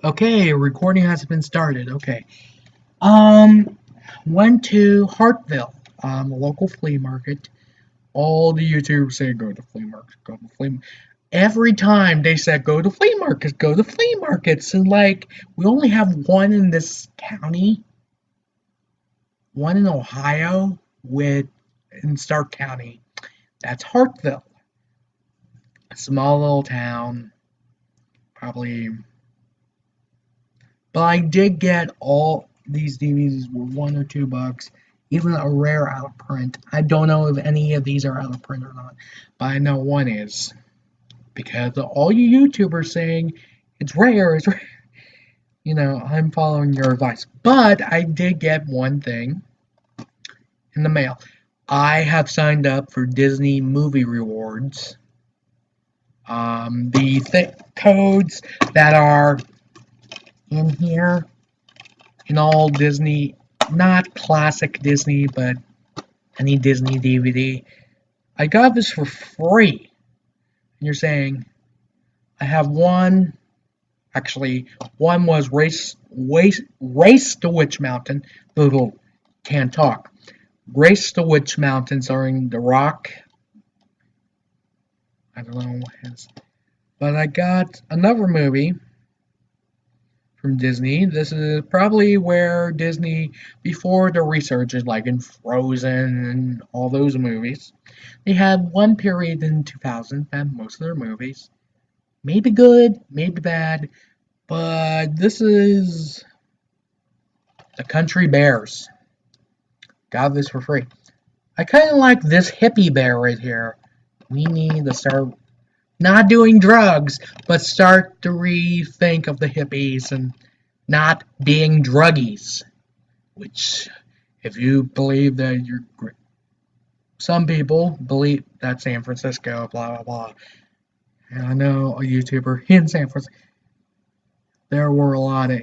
Okay, recording has been started. Okay. Um, Went to Hartville, a local flea market. All the YouTubers say go to flea market, go to flea. Every time they said go to flea markets, go to flea markets, and like we only have one in this county, one in Ohio, with in Stark County. That's Hartville, a small little town, probably. But I did get all these DVDs were $1 or $2, even a rare out of print. I don't know if any of these are out of print or not, but I know one is because all you YouTubers saying it's rare, it's rare. I'm following your advice. But I did get one thing in the mail. I have signed up for Disney Movie Rewards. The codes that are in here in all Disney, not classic Disney, but any Disney DVD. I got this for free. And you're saying I have one. Actually, one was Race to Witch Mountain. Little can't talk. Race to Witch Mountain starring The Rock. I don't know what it is. But I got another movie from Disney. This is probably where Disney, before the researches like in Frozen and all those movies, they had one period in 2000 that most of their movies, maybe good, maybe bad, but this is The Country Bears. Got this for free. I kind of like this hippie bear right here. We need to start not doing drugs, but start to rethink of the hippies and not being druggies. Which, if you believe that you're, some people believe that San Francisco, blah blah blah. And I know a YouTuber in San Francisco, there were a lot of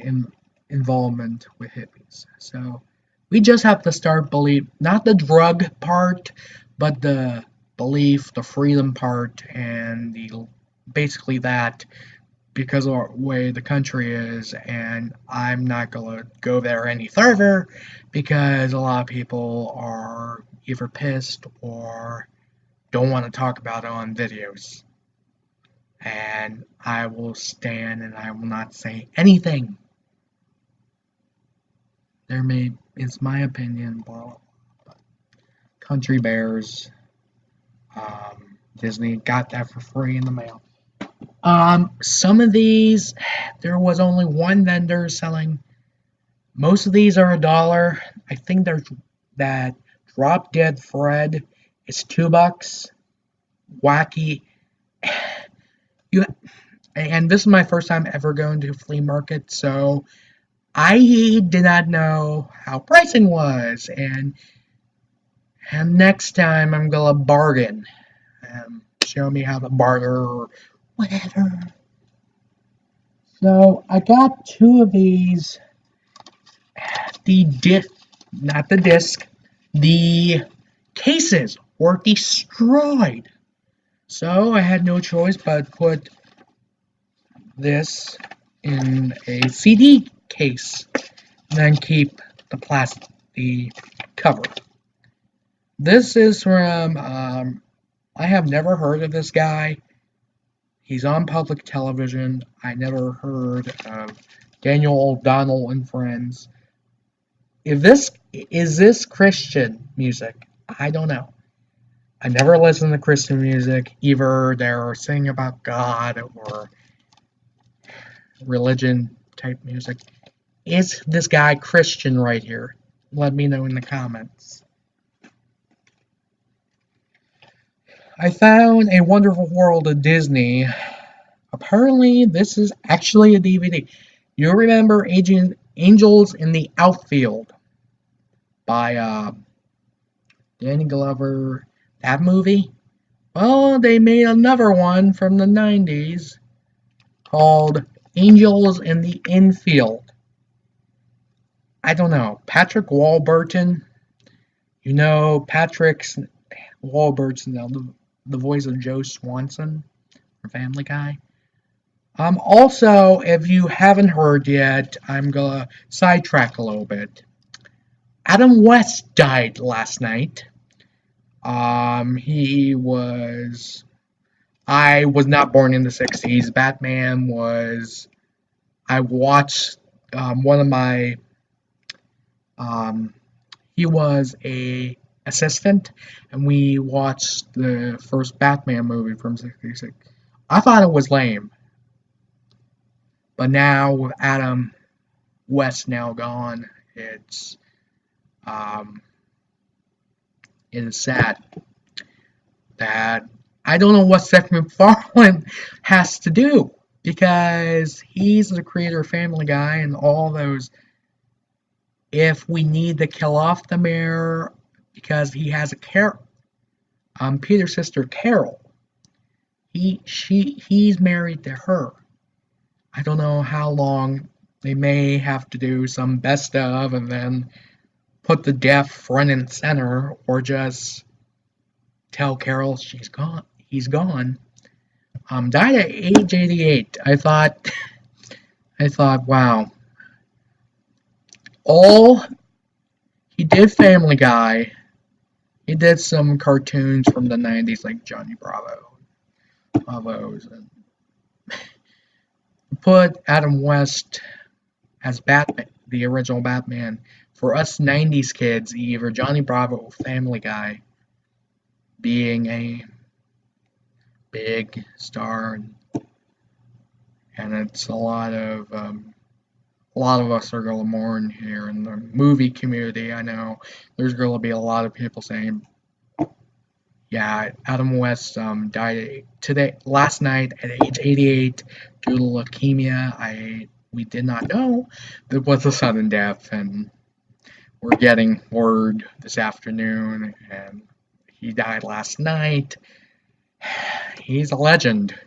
involvement with hippies. So we just have to start believe not the drug part, but the belief, the freedom part, and the basically that because of the way the country is, and I'm not gonna go there any further because a lot of people are either pissed or don't want to talk about it on videos. And I will stand and I will not say anything. It's my opinion, blah, blah. Country Bears, Disney got that for free in the mail. Some of these, there was only one vendor selling. Most of these are $1. I think there's that Drop Dead Fred is $2. Wacky. You and this is my first time ever going to a flea market, so I did not know how pricing was, and next time I'm gonna bargain. Show me how to barter or whatever. So I got two of these. The disc, not the disc, the cases were destroyed. So I had no choice but put this in a CD case and then keep the cover. This is from, I have never heard of this guy. He's on public television. I never heard of Daniel O'Donnell and Friends. If this is this Christian music, I don't know. I never listen to Christian music. Either they're singing about God or religion type music. Is this guy Christian right here? Let me know in the comments. I found A Wonderful World of Disney. Apparently, this is actually a DVD. You remember Angels in the Outfield by Danny Glover? That movie? Well, they made another one from the 90s called Angels in the Infield. I don't know. Patrick Warburton. You know Patrick's Warburton, the voice of Joe Swanson from Family Guy. Also, if you haven't heard yet, I'm gonna sidetrack a little bit. Adam West died last night. He was. I was not born in the '60s. Batman was. I watched one of my. Um, he was a assistant, and we watched the first Batman movie from '66. I thought it was lame, but now with Adam West now gone, um, it is sad that I don't know what Seth MacFarlane has to do because he's the creator of Family Guy and all those. If we need to kill off the mayor because he has a Peter's sister Carol, he's married to her. I don't know how long they may have to do some best of and then put the death front and center, or just tell Carol she's gone. He's gone. Died at age 88. I thought, wow. All he did Family Guy. He did some cartoons from the 90s like Johnny Bravo's, and put Adam West as Batman, the original Batman. For us 90s kids, either Johnny Bravo or Family Guy being a big star, and it's a lot of us are going to mourn here in the movie community. I know there's going to be a lot of people saying, yeah, Adam West died last night at age 88 due to leukemia. We did not know it was a sudden death, and we're getting word this afternoon, and he died last night. He's a legend,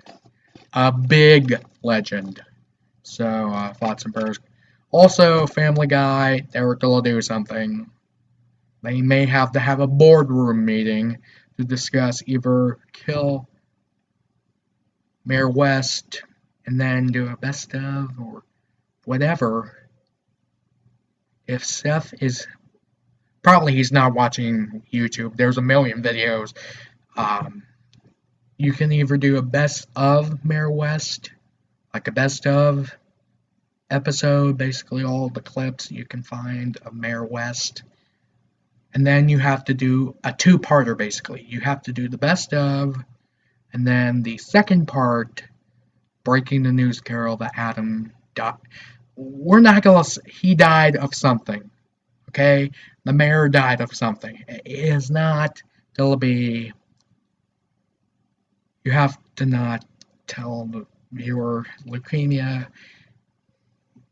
a big legend. So thoughts and prayers. Also, Family Guy, they were going to do something. They may have to have a boardroom meeting to discuss either kill Mayor West and then do a best of or whatever. If Seth is probably he's not watching YouTube. There's a million videos. Um, you can either do a best of Mayor West, like a best of episode, basically all the clips you can find of Mayor West. And then you have to do a two-parter, basically. You have to do the best of, and then the second part, breaking the news, Carol, that Adam died. We're not gonna. He died of something. Okay, the mayor died of something. It is not gonna be. You have to not tell the viewer leukemia.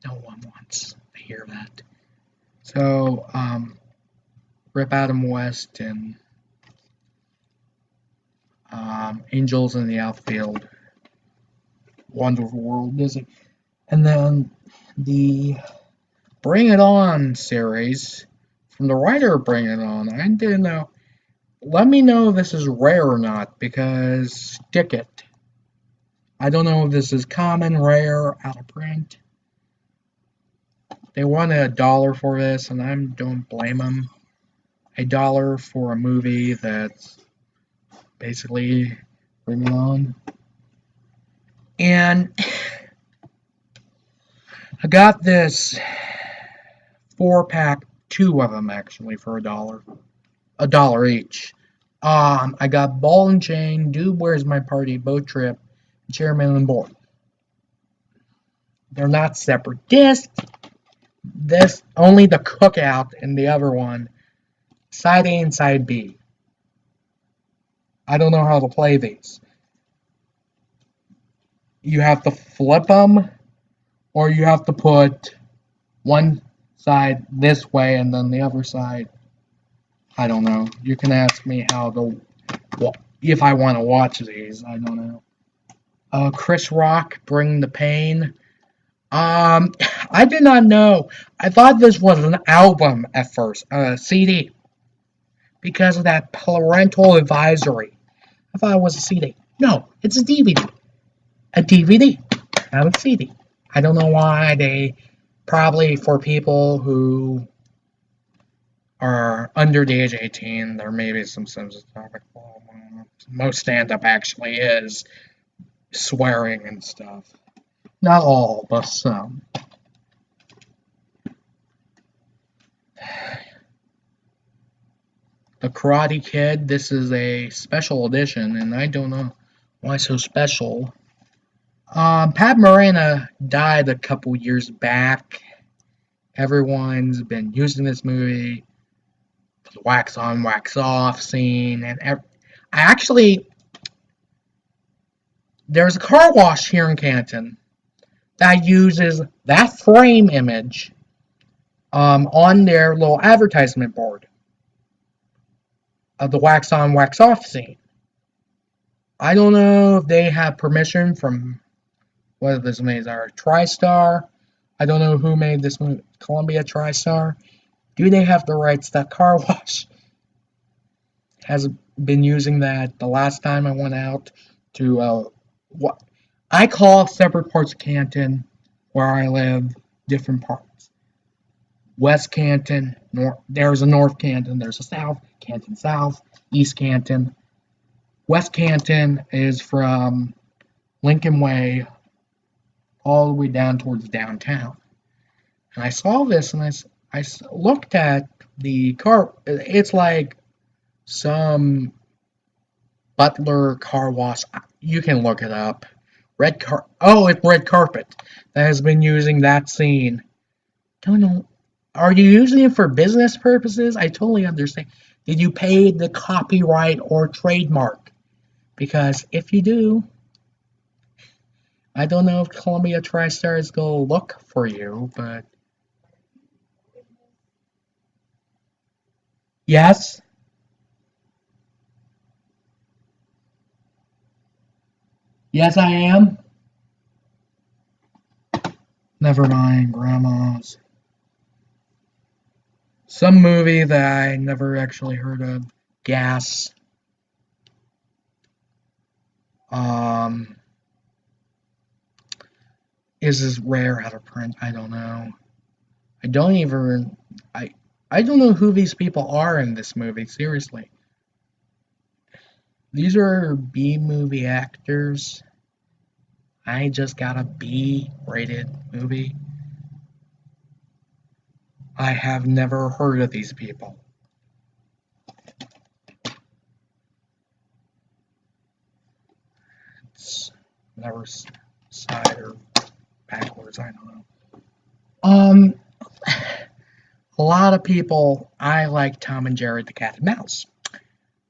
No one wants to hear that. So, rip Adam West and Angels in the Outfield. Wonderful World, is it? And then the Bring It On series from the writer of Bring It On. I didn't know. Let me know if this is rare or not, because stick it. I don't know if this is common, rare, out of print. They wanted $1 for this, and I don't blame them. $1 for a movie that's basically Bring It On. And I got this 4-pack, 2 of them actually, for $1. $1 each. I got Ball and Chain, Dude Where's My Party, Boat Trip, Chairman and Board. They're not separate discs. This only the Cookout and the other one, side A and side B. I don't know how to play these. You have to flip them, or you have to put one side this way and then the other side. I don't know. You can ask me if I want to watch these. I don't know. Chris Rock, Bring the Pain. I did not know. I thought this was an album at first, a CD, because of that parental advisory. I thought it was a CD. No, it's a DVD. A DVD. have a CD. I don't know why they probably for people who are under the age 18, there may be some sensitive. Most stand up actually is swearing and stuff. Not all, but some. The Karate Kid, this is a special edition, and I don't know why so special. Pat Morena died a couple years back. Everyone's been using this movie for the wax on, wax off scene, and I actually there's a car wash here in Canton that uses that frame image on their little advertisement board of the wax on, wax off scene. I don't know if they have permission from what this movie are TriStar. I don't know who made this movie, Columbia TriStar. Do they have the rights? That car wash has been using that the last time I went out to what I call separate parts of Canton where I live, different parts. West Canton, there's a North Canton, there's a South Canton South, East Canton. West Canton is from Lincoln Way all the way down towards downtown. And I saw this and I looked at the car. It's like some Butler car wash. You can look it up. It's Red Carpet that has been using that scene. Don't know. Are you using it for business purposes? I totally understand. Did you pay the copyright or trademark? Because if you do, I don't know if Columbia TriStar is going to look for you, but yes. Yes, I am. Never mind, grandmas. Some movie that I never actually heard of. Gas. Um, is this rare out of print? I don't know. I don't even. I don't know who these people are in this movie. Seriously, these are B movie actors. I just got a B rated movie. I have never heard of these people. It's never side or backwards. I don't know. Um, a lot of people. I like Tom and Jerry the Cat and Mouse.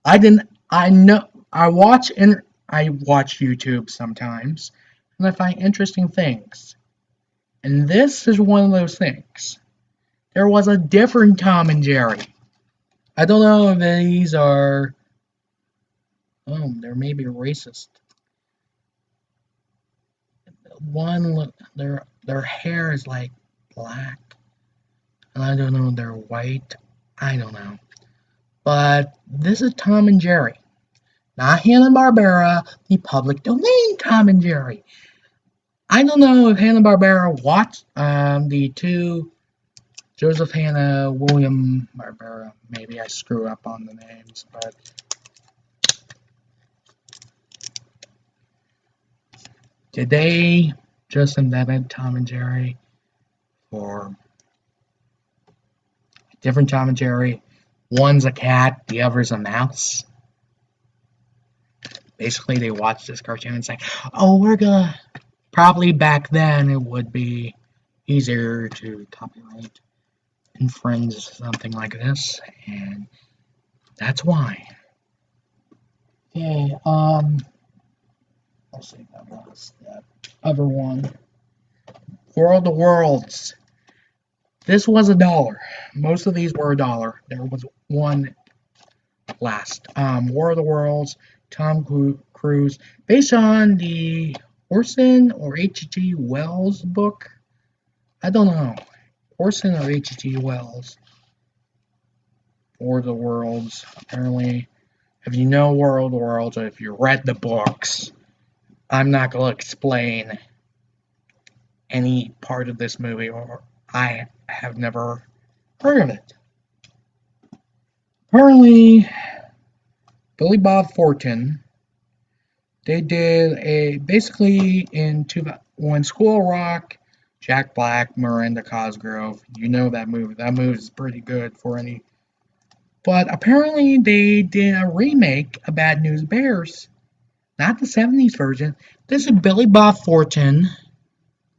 I didn't. I know. I watch YouTube sometimes, and I find interesting things. And this is one of those things. There was a different Tom and Jerry. I don't know if these are. Oh, they're maybe racist. One look, their hair is like black, and I don't know if they're white. I don't know. But this is Tom and Jerry, not Hanna-Barbera, the public domain Tom and Jerry. I don't know if Hanna-Barbera watched the two Joseph Hanna, William Barbera. Maybe I screw up on the names, but did they just invent Tom and Jerry or different Tom and Jerry? One's a cat, the other's a mouse. Basically, they watch this cartoon and say, "Oh, we're gonna." Probably back then it would be easier to copyright infringe something like this, and that's why. Okay, let's see that was that other one. World of Worlds. This was $1. Most of these were $1. There was one last. War of the Worlds, Tom Cruise, based on the Orson or H.G. Wells book. I don't know. Orson or H.G. Wells. War of the Worlds. Apparently, if you know War of the Worlds or if you read the books, I'm not going to explain any part of this movie, or I have never heard of it. Apparently, Billy Bob Thornton, they did a basically when School Rock, Jack Black, Miranda Cosgrove. You know that movie. That movie is pretty good for any. But apparently, they did a remake of Bad News Bears, not the '70s version. This is Billy Bob Thornton.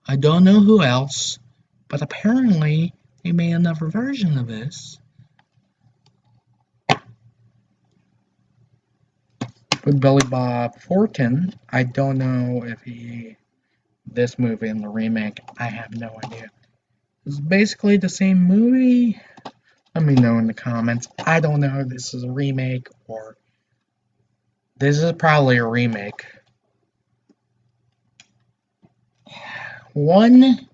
I don't know who else, but apparently they made another version of this with Billy Bob Thornton. I don't know if this movie in the remake. I have no idea. It's basically the same movie. Let me know in the comments. I don't know if this is a remake or this is probably a remake. One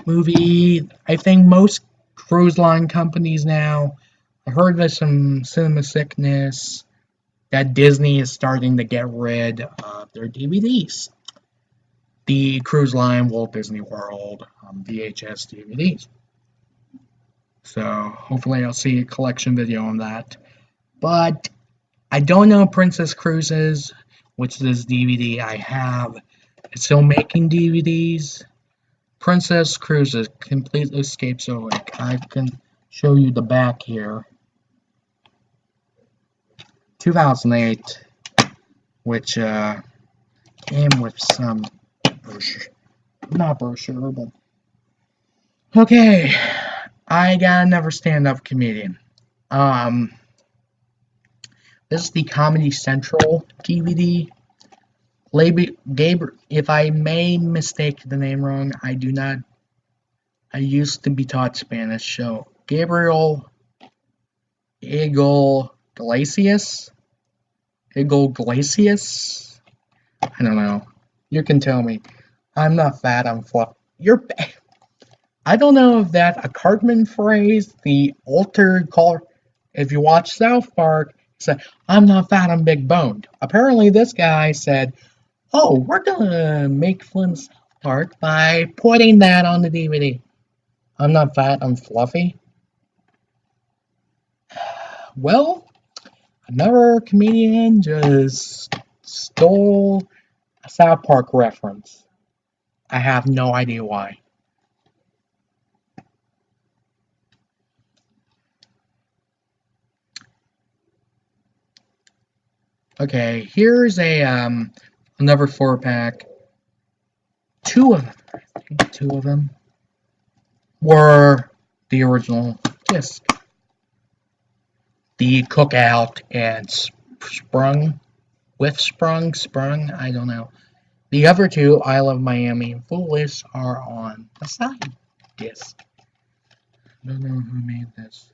movie, I think most cruise line companies now, I heard there's some cinema sickness that Disney is starting to get rid of their DVDs. The cruise line, Walt Disney World, VHS DVDs. So hopefully I'll see a collection video on that. But I don't know Princess Cruises, which is DVD I have. It's still making DVDs. Princess Cruises completely escapes awake. I can show you the back here. 2008, which came with some brochure. Not brochure, but okay. I got another stand-up comedian. This is the Comedy Central DVD. Gabriel, if I may mistake the name wrong, I do not. I used to be taught Spanish, so Gabriel Iglesias. Iglesias. I don't know. You can tell me. I'm not fat. I'm fluff. I don't know if that's a Cartman phrase, the altered color. If you watch South Park, he said, I'm not fat, I'm big boned. Apparently, this guy said, oh, we're gonna make fun of South Park by putting that on the DVD. I'm not fat, I'm fluffy. Well, another comedian just stole a South Park reference. I have no idea why. Okay, here's a another 4-pack. Two of them, I think 2 of them were the original disc. The Cookout and Sprung, I don't know. The other 2, I Love Miami and Foolish, are on the side disc. I don't know who made this.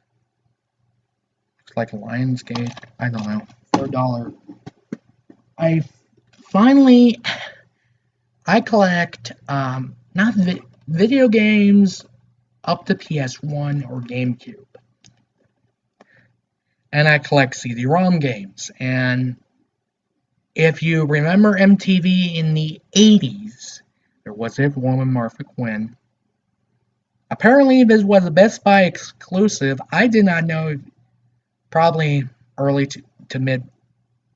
Looks like Lionsgate. I don't know. For $1. I finally collect not video games up to PS1 or GameCube, and I collect CD-ROM games. And if you remember MTV in the 80s, there was a woman, Martha Quinn. Apparently, this was a Best Buy exclusive. I did not know. Probably early to mid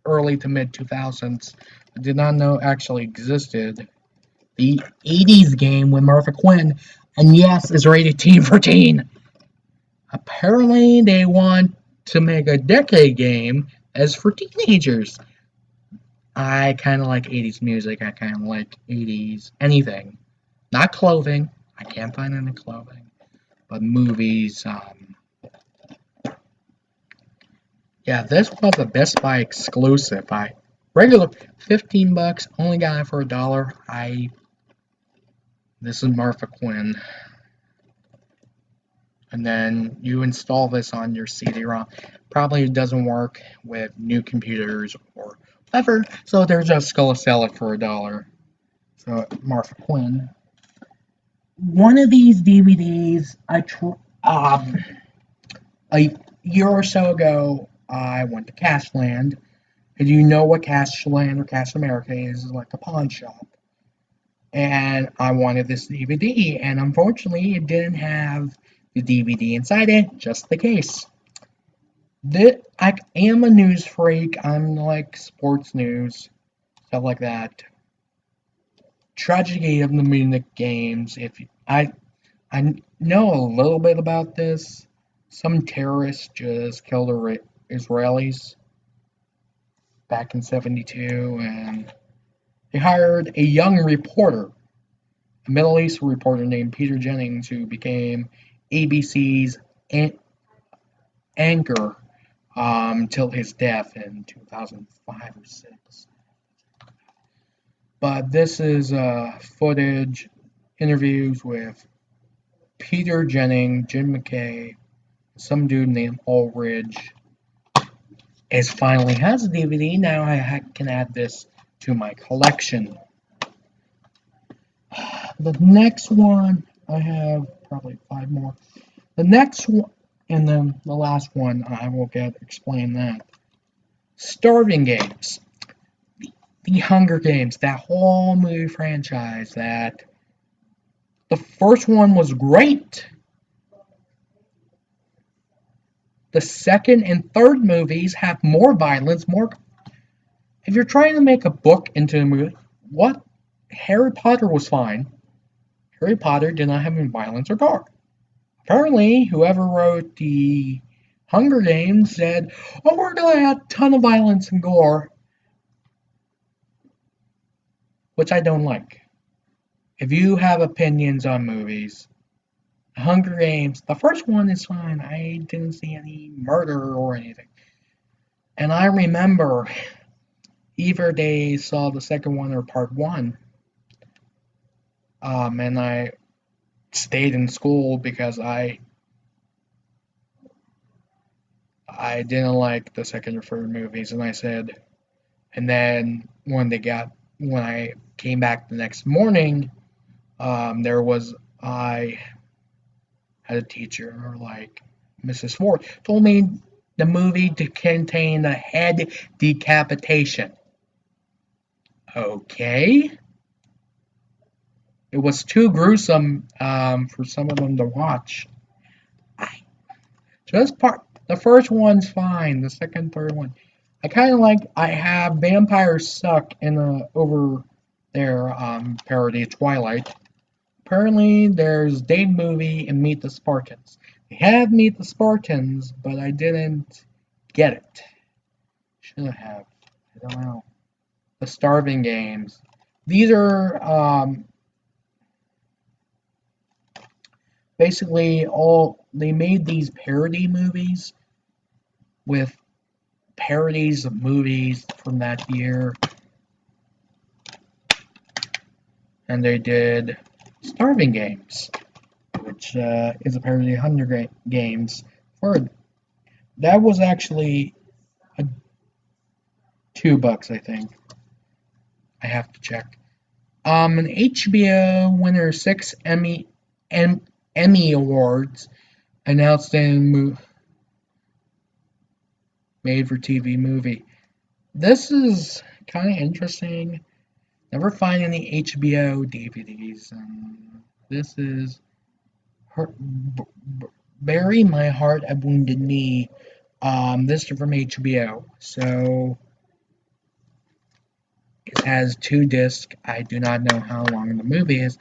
2000s. I did not know actually existed. The 80s game with Martha Quinn, and yes, is rated teen for teen. Apparently, they want to make a decade game as for teenagers. I kind of like 80s music. I kind of like 80s anything. Not clothing. I can't find any clothing. But movies. Yeah, this was a Best Buy exclusive. Regular $15, only got it for $1. This is Martha Quinn. And then you install this on your CD-ROM. Probably doesn't work with new computers or whatever, so they're just gonna sell it for $1. So Martha Quinn. One of these DVDs, a year or so ago, I went to Cashland. And you know what Cashland or Cash America is? It's like a pawn shop. and I wanted this DVD, and unfortunately, it didn't have the DVD inside it, just the case. I am a news freak. I'm like sports news, stuff like that. Tragedy of the Munich Games. If I know a little bit about this, some terrorists just killed Israelis back in '72, and they hired a young reporter, a Middle East reporter named Peter Jennings, who became ABC's anchor till his death in 2005 or 6. But this is footage, interviews with Peter Jennings, Jim McKay, some dude named Ulrich. It finally has a DVD. Now I can add this to my collection. The next one, I have probably 5 more. The next one, and then the last one, I will explain that. Starving Games. The Hunger Games, that whole movie franchise, that the first one was great. The second and third movies have more violence, more. If you're trying to make a book into a movie, what? Harry Potter was fine. Harry Potter did not have any violence or gore. Apparently, whoever wrote the Hunger Games said, "Oh, we're gonna add a ton of violence and gore," which I don't like. If you have opinions on movies, Hunger Games, the first one is fine. I didn't see any murder or anything. And I remember either they saw the second one or part one, and I stayed in school because I didn't like the second or third movies, and I said, and then when I came back the next morning, I had a teacher like Mrs. Ford told me the movie to contain a head decapitation. Okay. It was too gruesome for some of them to watch. The first one's fine. The second, third one, I kind of like. I have Vampires Suck in over their parody Twilight. Apparently, there's Dave Movie and Meet the Spartans. They have Meet the Spartans, but I didn't get it. Should have. I don't know. The Starving Games. These are basically all. They made these parody movies with parodies of movies from that year. And they did Starving Games, which is a parody of Hunger Games. That was actually $2, I think. I have to check. An HBO winner 6 Emmy Awards, an outstanding made-for-TV movie. This is kind of interesting. Never find any HBO DVDs. This is Bury My Heart at Wounded Knee. This is from HBO. So it has 2 discs. I do not know how long the movie is.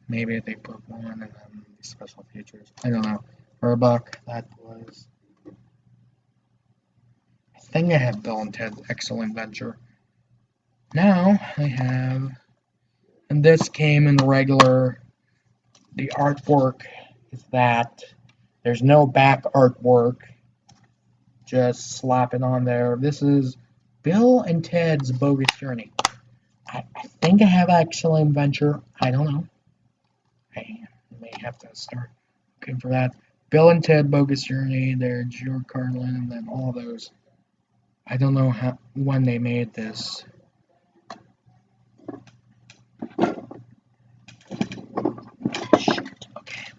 Maybe they put one and then special features. I don't know. For $1, that was. I think I have Bill and Ted's Excellent Adventure. Now I have, and this came in the regular. The artwork is that. There's no back artwork. Just slap it on there. This is Bill and Ted's Bogus Journey. I think I have Excellent Adventure. I don't know. I may have to start looking for that. Bill and Ted Bogus Journey. There's George Carlin and then all those. I don't know when they made this. Okay.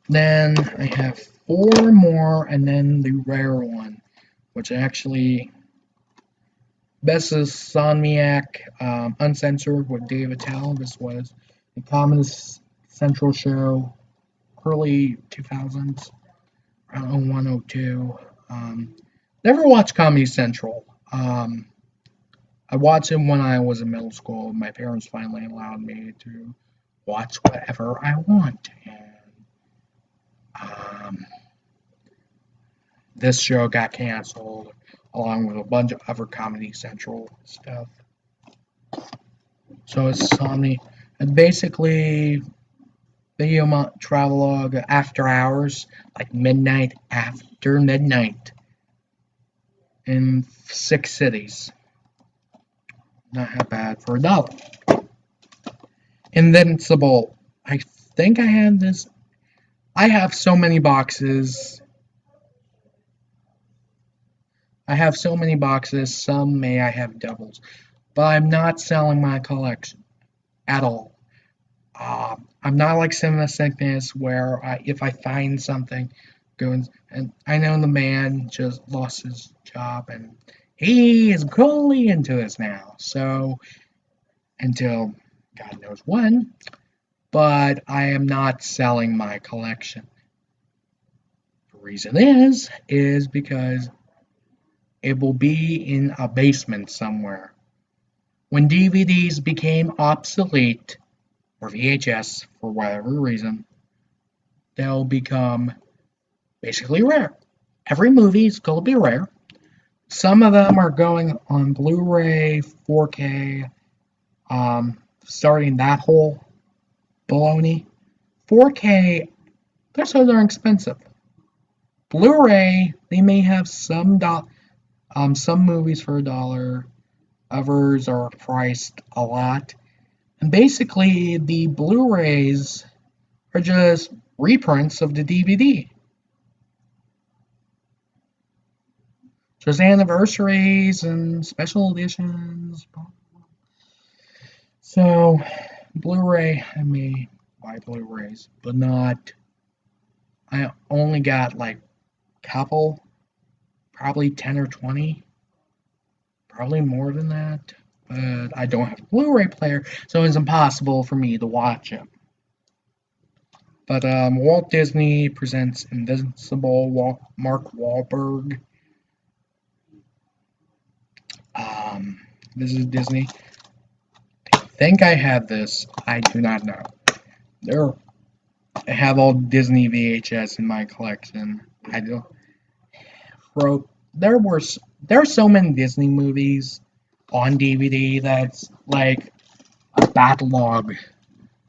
Then I have 4 more, and then the rare one, which actually Best is Insomniac, Uncensored with Dave Attell. This was a Comedy Central show, early 2000s, around 102. Never watched Comedy Central. I watched it when I was in middle school. My parents finally allowed me to watch whatever I want. And um, this show got canceled along with a bunch of other Comedy Central stuff. So it's on me. And basically, video travelogue after hours, like midnight after midnight, in 6 cities. Not that bad for $1. Invincible. I think I have this. I have so many boxes. Some may I have doubles. But I'm not selling my collection at all. I'm not like Cinema Sickness where if I find something, and I know the man just lost his job and he is fully into this now. So until God knows when, but I am not selling my collection. The reason is because it will be in a basement somewhere. When DVDs became obsolete, or VHS for whatever reason, they'll become basically rare. Every movie is going to be rare. Some of them are going on Blu-ray, 4K, starting that whole baloney. 4K, they're so darn expensive. Blu-ray, they may have some movies for $1, others are priced a lot. And basically, the Blu-rays are just reprints of the DVD. Just anniversaries and special editions. So, Blu-ray, I may buy Blu-rays, but not. I only got like a couple, probably 10 or 20, probably more than that. But I don't have a Blu-ray player, so it's impossible for me to watch it. But Walt Disney presents Invincible, Mark Wahlberg. This is Disney. I think I have this. I do not know. I have all Disney VHS in my collection. I don't. There are so many Disney movies on DVD that's like a backlog.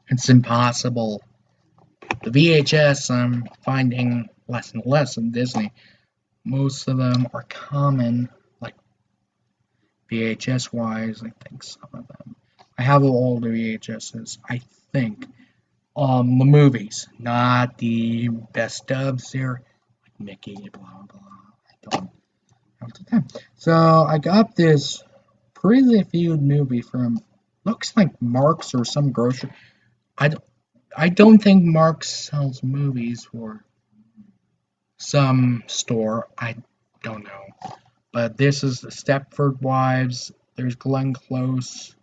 It's impossible. The VHS I'm finding less and less in Disney. Most of them are common, like VHS wise. I think some of them. I have all the VHSs. I think. The movies, not the best ofs here, like Mickey, blah blah. I don't have the time. So I got this pretty viewed movie from looks like Mark's or some grocery. I don't think Mark's sells movies for some store. I don't know. But this is the Stepford Wives. There's Glenn Close.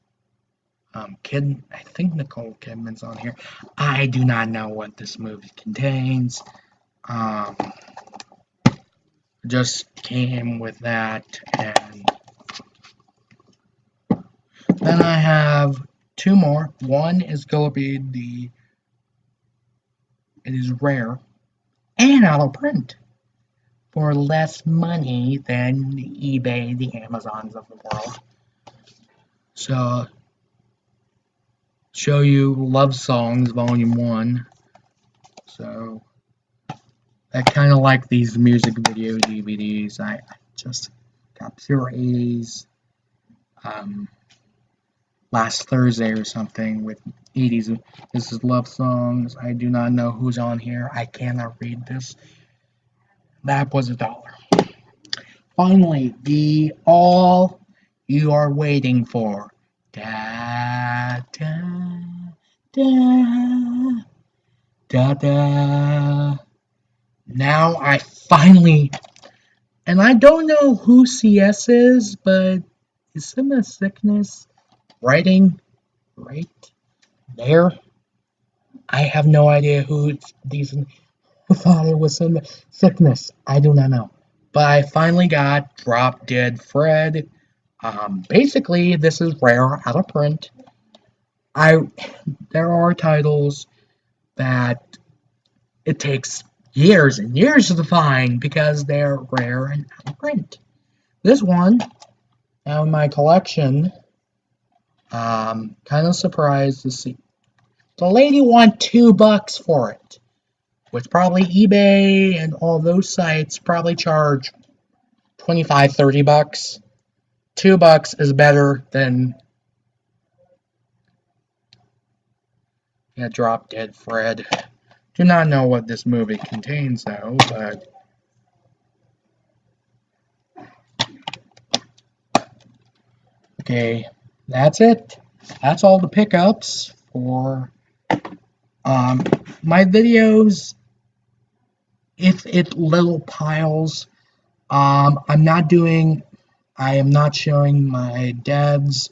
I think Nicole Kidman's on here. I do not know what this movie contains. Just came with that, and then I have two more. One is gonna be it is rare and out of print for less money than the eBay, the Amazons of the world. So, show you Love Songs Volume 1. So, I kind of like these music video DVDs. I just got Pure 80s last Thursday or something with 80s. This is Love Songs. I do not know who's on here. I cannot read this. That was $1. Finally, the all you are waiting for. Da da da da da. Now I finally, and I don't know who CS is, but Is Simba Sickness writing right there? I have no idea who these father was Simba Sickness. I do not know. But I finally got Drop Dead Fred. Basically, this is rare out of print. I There are titles that it takes years and years to find because they're rare and out of print. This one, now in my collection, kind of surprised to see. The lady want $2 for it, which probably eBay and all those sites probably charge 25, $30. $2 is better than Drop Dead Fred. Do not know what this movie contains though, but okay, that's it. That's all the pickups for um, my videos. If it little piles, I'm not doing. I am not showing my dad's.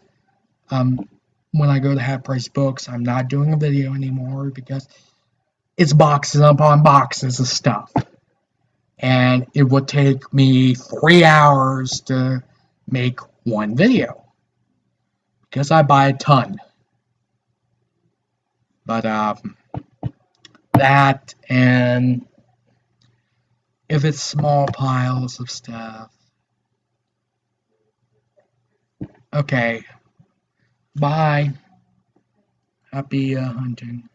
Um, when I go to Half Price Books, I'm not doing a video anymore because it's boxes upon boxes of stuff, and it would take me 3 hours to make one video because I buy a ton. But that and if it's small piles of stuff, okay. Bye. Happy hunting.